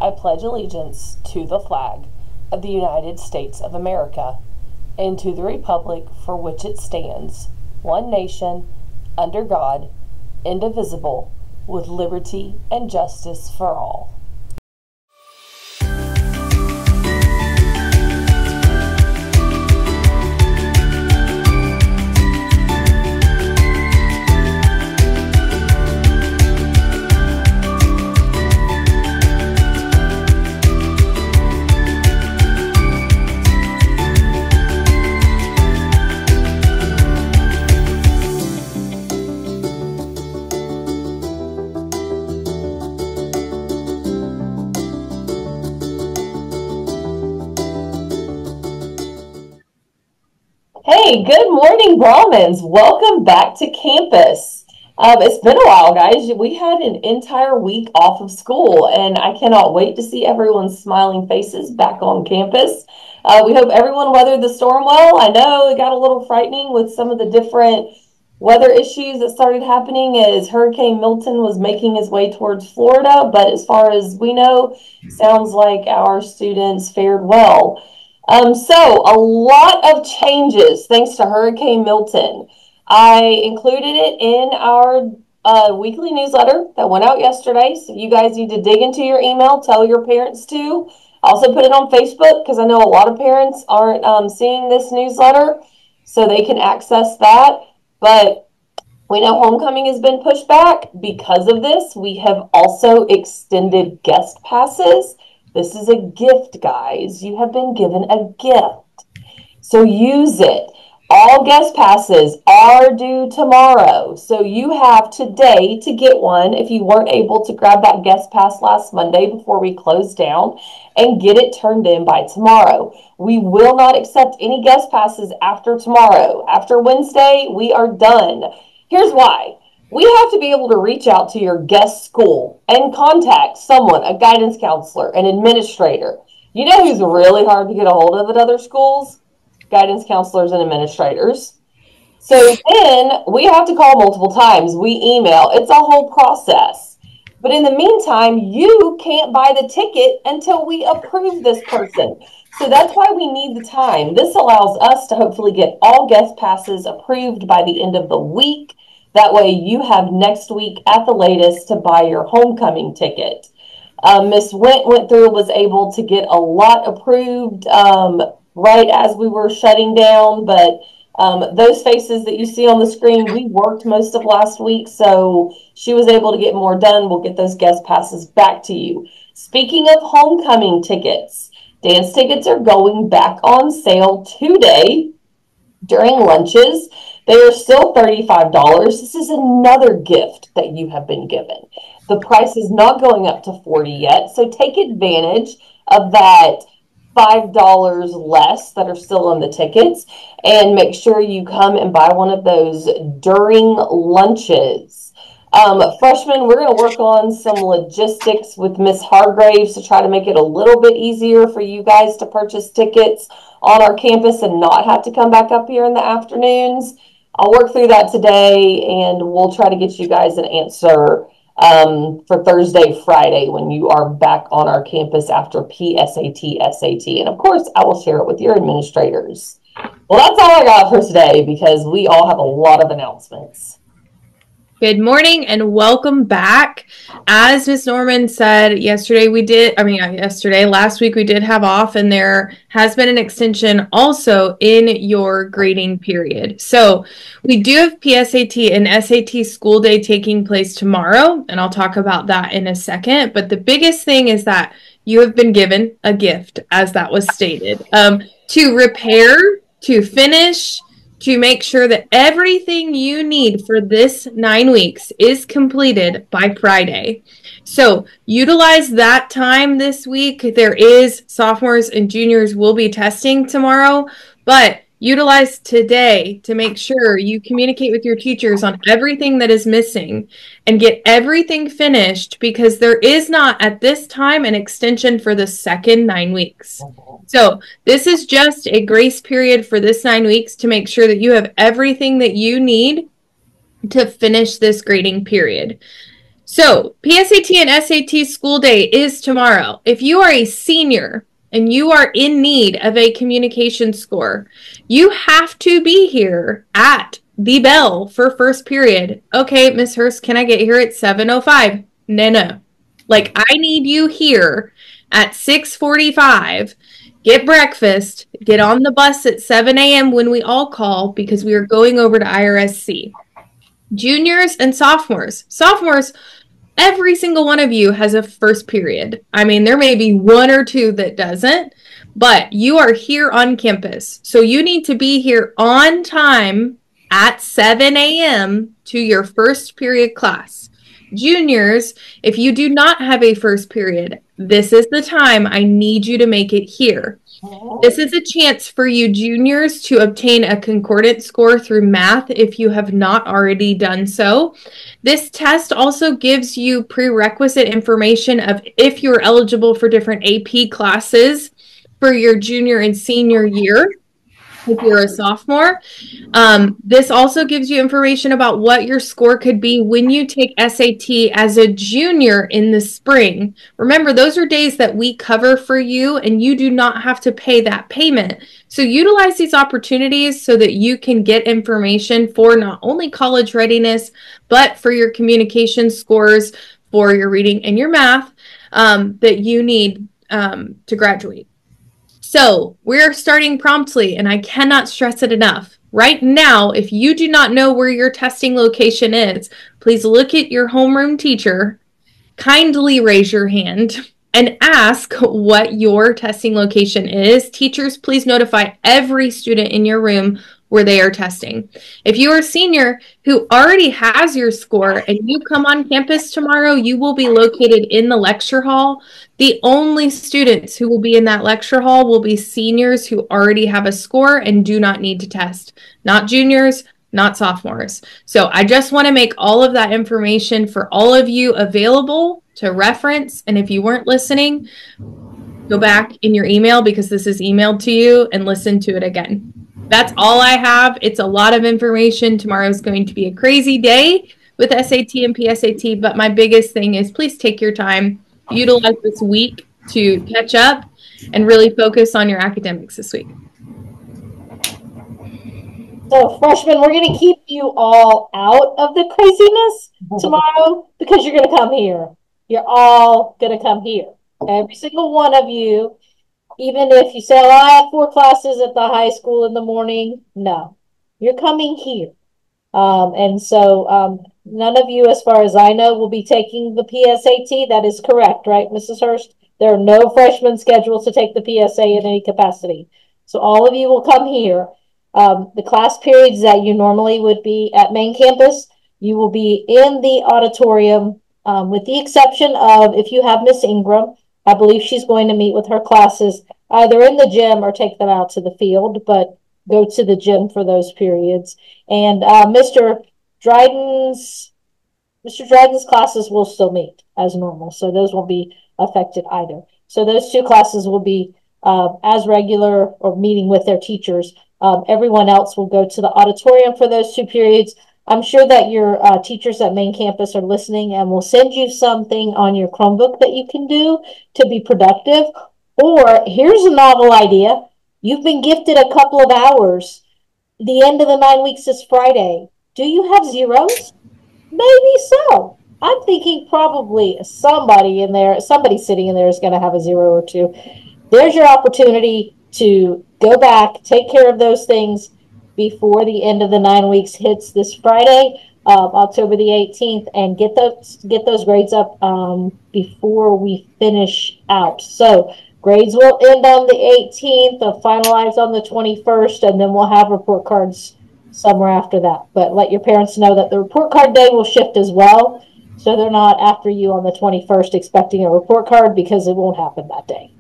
I pledge allegiance to the flag of the United States of America and to the republic for which it stands, one nation, under God, indivisible, with liberty and justice for all. Hey, good morning, Brahmins. Welcome back to campus. It's been a while, guys. We had an entire week off of school, and I cannot wait to see everyone's smiling faces back on campus. We hope everyone weathered the storm well. I know it got a little frightening with some of the different weather issues that started happening as Hurricane Milton was making his way towards Florida, but as far as we know, sounds like our students fared well. So a lot of changes thanks to Hurricane Milton. I included it in our weekly newsletter that went out yesterday. So you guys need to dig into your email, tell your parents to. I also put it on Facebook because I know a lot of parents aren't seeing this newsletter, so they can access that. But we know homecoming has been pushed back. Because of this, we have also extended guest passes. This is a gift, guys. You have been given a gift. So use it. All guest passes are due tomorrow. So you have today to get one if you weren't able to grab that guest pass last Monday before we closed down, and get it turned in by tomorrow. We will not accept any guest passes after tomorrow. After Wednesday, we are done. Here's why. We have to be able to reach out to your guest school and contact someone, a guidance counselor, an administrator. You know who's really hard to get a hold of at other schools? Guidance counselors and administrators. So then we have to call multiple times. We email. It's a whole process. But in the meantime, you can't buy the ticket until we approve this person. So that's why we need the time. This allows us to hopefully get all guest passes approved by the end of the week. That way you have next week at the latest to buy your homecoming ticket. Miss went through, was able to get a lot approved right as we were shutting down, but those faces that you see on the screen, we worked most of last week, so she was able to get more done. We'll get those guest passes back to you. Speaking of homecoming tickets, dance tickets are going back on sale today during lunches. They are still $35. This is another gift that you have been given. The price is not going up to $40 yet, so take advantage of that $5 less that are still on the tickets, and make sure you come and buy one of those during lunches. Freshmen, we're going to work on some logistics with Miss Hargraves to try to make it a little bit easier for you guys to purchase tickets on our campus and not have to come back up here in the afternoons. I'll work through that today, and we'll try to get you guys an answer for Thursday, Friday, when you are back on our campus after PSAT, SAT. And of course, I will share it with your administrators. Well, that's all I got for today because we all have a lot of announcements. Good morning and welcome back. As Ms. Norman said last week we did have off, and there has been an extension also in your grading period. So we do have PSAT and SAT school day taking place tomorrow, and I'll talk about that in a second. But the biggest thing is that you have been given a gift, as that was stated, to repair, to finish, to make sure that everything you need for this 9 weeks is completed by Friday. So utilize that time this week. There is sophomores and juniors will be testing tomorrow, but utilize today to make sure you communicate with your teachers on everything that is missing and get everything finished, because there is not at this time an extension for the second 9 weeks. So this is just a grace period for this 9 weeks to make sure that you have everything that you need to finish this grading period. So, PSAT and SAT school day is tomorrow. If you are a senior and you are in need of a communication score, you have to be here at the bell for first period. Okay, Miss Hurst, can I get here at 7:05? No. Like, I need you here at 6:45. Get breakfast, get on the bus at 7 a.m. when we all call because we are going over to IRSC. Juniors and sophomores. Sophomores, every single one of you has a first period. I mean, there may be one or two that doesn't, but you are here on campus. So you need to be here on time at 7 a.m. to your first period class. Juniors, if you do not have a first period, this is the time I need you to make it here. This is a chance for you juniors to obtain a concordant score through math if you have not already done so. This test also gives you prerequisite information of if you're eligible for different AP classes for your junior and senior year if you're a sophomore. This also gives you information about what your score could be when you take SAT as a junior in the spring. Remember, those are days that we cover for you, and you do not have to pay that payment. So utilize these opportunities so that you can get information for not only college readiness, but for your communication scores, for your reading and your math that you need to graduate. So we're starting promptly, and I cannot stress it enough. Right now, if you do not know where your testing location is, please look at your homeroom teacher, kindly raise your hand, and ask what your testing location is. Teachers, please notify every student in your room where they are testing. If you are a senior who already has your score and you come on campus tomorrow, you will be located in the lecture hall. The only students who will be in that lecture hall will be seniors who already have a score and do not need to test, not juniors, not sophomores. So I just want to make all of that information for all of you available to reference. And if you weren't listening, go back in your email because this is emailed to you and listen to it again. That's all I have. It's a lot of information. Tomorrow is going to be a crazy day with SAT and PSAT, but my biggest thing is please take your time, utilize this week to catch up and really focus on your academics this week. So freshmen, we're going to keep you all out of the craziness tomorrow because you're going to come here. You're all going to come here. Every single one of you. Even if you say, oh, I have 4 classes at the high school in the morning, no, you're coming here. And so none of you, as far as I know, will be taking the PSAT. That is correct, right, Mrs. Hurst? There are no freshmen scheduled to take the PSA in any capacity. So all of you will come here. The class periods that you normally would be at main campus, you will be in the auditorium, with the exception of if you have Miss Ingram. I believe she's going to meet with her classes either in the gym or take them out to the field, but go to the gym for those periods. And Mr. Dryden's classes will still meet as normal, so those won't be affected either. So those 2 classes will be as regular or meeting with their teachers. Everyone else will go to the auditorium for those 2 periods. I'm sure that your teachers at main campus are listening and will send you something on your Chromebook that you can do to be productive. Or here's a novel idea. You've been gifted a couple of hours. The end of the 9 weeks is Friday. Do you have zeros? Maybe so. I'm thinking probably somebody sitting in there is going to have a 0 or 2. There's your opportunity to go back, take care of those things before the end of the 9 weeks hits this Friday, October the 18th, and get those grades up before we finish out. So grades will end on the 18th, finalized on the 21st, and then we'll have report cards somewhere after that. But let your parents know that the report card day will shift as well, so they're not after you on the 21st expecting a report card because it won't happen that day.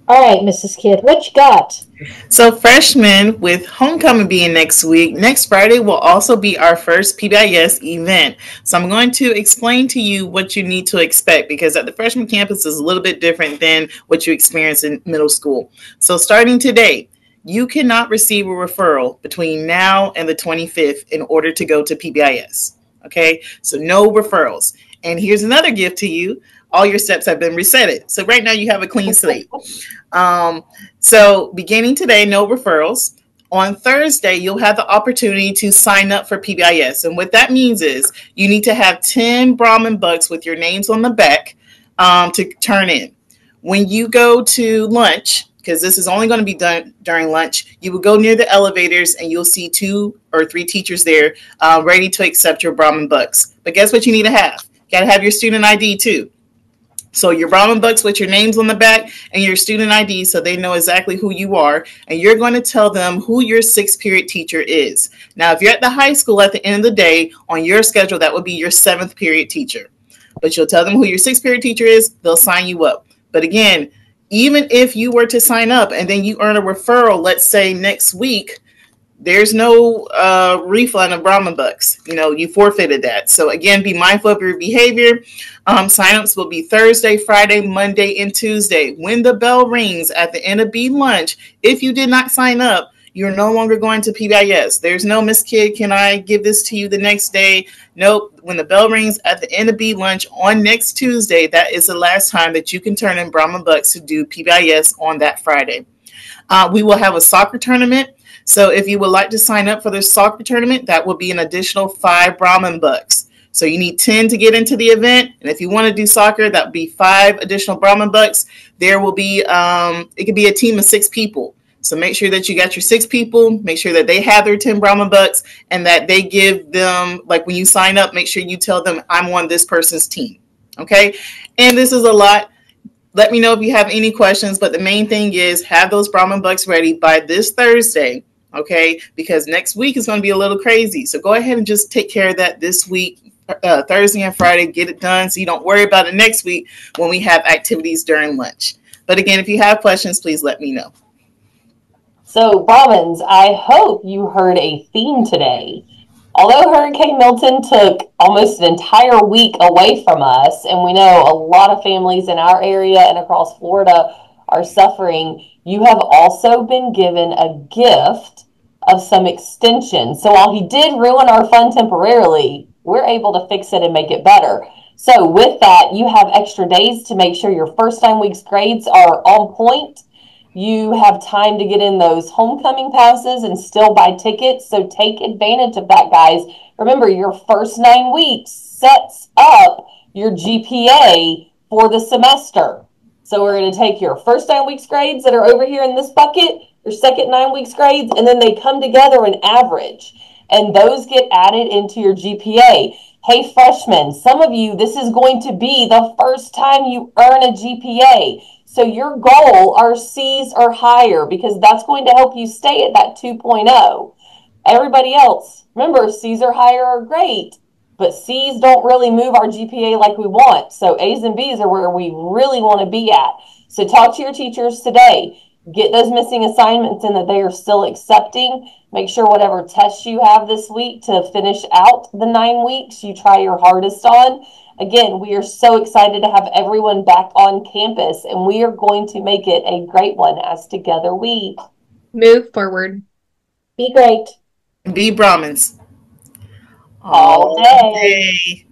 All right, Mrs. Kidd, what you got? So freshmen, with homecoming being next week, next Friday will also be our first PBIS event. So I'm going to explain to you what you need to expect because at the freshman campus is a little bit different than what you experience in middle school. So starting today, you cannot receive a referral between now and the 25th in order to go to PBIS. Okay, so no referrals. And here's another gift to you. All your steps have been resetted. So right now you have a clean slate. So beginning today, no referrals. On Thursday, you'll have the opportunity to sign up for PBIS. And what that means is you need to have 10 Brahmin bucks with your names on the back to turn in. When you go to lunch, because this is only going to be done during lunch, you will go near the elevators and you'll see 2 or 3 teachers there ready to accept your Brahmin bucks. But guess what you need to have? You got to have your student ID too. So your Brahmin bucks with your names on the back and your student ID so they know exactly who you are. And you're going to tell them who your 6th period teacher is. Now, if you're at the high school at the end of the day, on your schedule, that would be your 7th period teacher. But you'll tell them who your 6th period teacher is. They'll sign you up. But again, even if you were to sign up and then you earn a referral, let's say next week, there's no refund of Brahmin bucks. You forfeited that. So again, be mindful of your behavior. Signups will be Thursday, Friday, Monday, and Tuesday. When the bell rings at the end of B lunch, if you did not sign up, you're no longer going to PBIS. There's no, Miss Kid, can I give this to you the next day? Nope. When the bell rings at the end of B lunch on next Tuesday, that is the last time that you can turn in Brahmin bucks to do PBIS on that Friday. We will have a soccer tournament. So if you would like to sign up for the soccer tournament, that will be an additional 5 Brahmin bucks. So you need 10 to get into the event. And if you want to do soccer, that would be 5 additional Brahmin bucks. There will be, it could be a team of 6 people. So make sure that you got your 6 people, make sure that they have their 10 Brahmin bucks and that they give them, like when you sign up, make sure you tell them I'm on this person's team. Okay. And this is a lot. Let me know if you have any questions, but the main thing is have those Brahmin bucks ready by this Thursday. Okay, because next week is going to be a little crazy. So go ahead and just take care of that this week, Thursday and Friday, get it done so you don't worry about it next week when we have activities during lunch. But again, if you have questions, please let me know. So, Brahmins, I hope you heard a theme today. Although Hurricane Milton took almost an entire week away from us, and we know a lot of families in our area and across Florida are suffering, you have also been given a gift of some extension. So while he did ruin our fun temporarily, we're able to fix it and make it better. So with that, you have extra days to make sure your first 9 weeks grades are on point. You have time to get in those homecoming passes and still buy tickets. So take advantage of that, guys. Remember, your first 9 weeks sets up your GPA for the semester. So we're going to take your first 9 weeks grades that are over here in this bucket, your second 9 weeks grades, and then they come together and average. And those get added into your GPA. Hey, freshmen, some of you, this is going to be the first time you earn a GPA. So your goal are C's or higher because that's going to help you stay at that 2.0. Everybody else, remember, C's or higher are great. But C's don't really move our GPA like we want. So A's and B's are where we really want to be at. So talk to your teachers today. Get those missing assignments in that they are still accepting. Make sure whatever tests you have this week to finish out the 9 weeks, you try your hardest on. Again, we are so excited to have everyone back on campus, and we are going to make it a great one as together we move forward. Be great. Be Brahmins. All day.